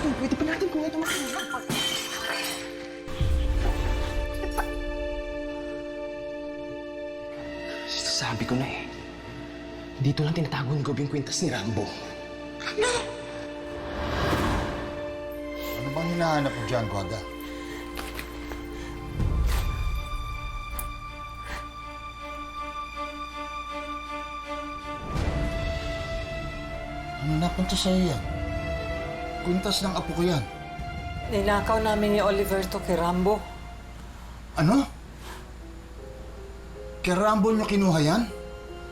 gusto, pwede pa natin kung ito makinig. Sabi ko na eh. Dito lang tinatago ni Gob yung kwintas ni Rambo. Ano bang hinahanap mo dyan, Guaga? Ano napunta sa'yo yan? Kwintas ng apo ko yan. Ninakaw namin ni Oliver to kay Rambo. Ano? Kay Rambo niyo kinuha yan?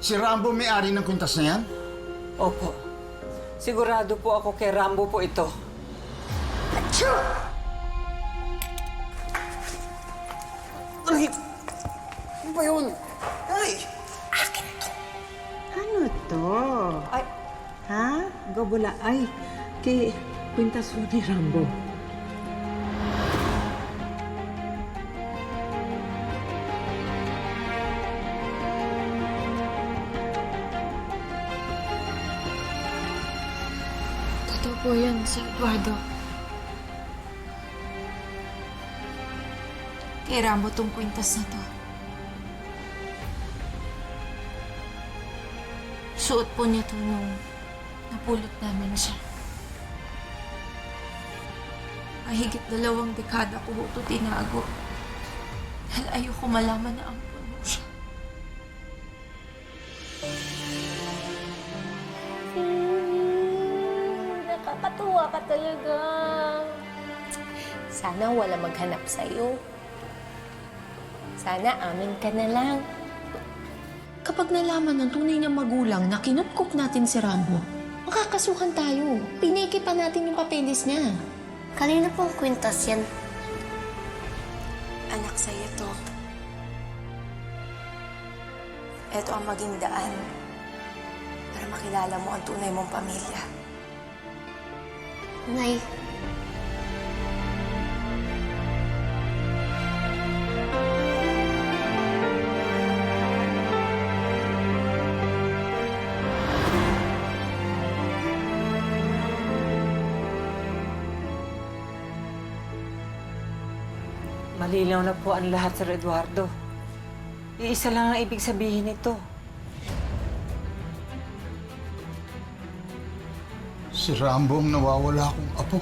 Si Rambo may-ari ng kwintas na yan? Opo. Sigurado po ako kay Rambo po ito. Ay! Ano ba yun? Ay! Ano to? Ay, Ha? Gabula. Ay, kay Quintas ni Rambo. Totoo po yun, Sir Eduardo. Kay Rambo tong kwintas na to. Suot po niya to nung napulot namin siya. Mahigit 2 dekada ko ito tinago. Dahil ayoko malaman na ampun mo siya. Nakakatuwa ka talaga. Sana wala maghanap sa'yo. Sana amin ka na lang. Kapag nalaman ng tunay na magulang na kinupkup natin si Rambo, makakasuhan tayo. Piniki pa natin yung papeles niya. Kanina pong kwintas yan. Anak sa'yo to. Ito ang maging daan para makilala mo ang tunay mong pamilya. Nay, malinaw na po ang lahat, Sir Eduardo. Iisa lang ang ibig sabihin nito. Si Rambo ang nawawala akong apo.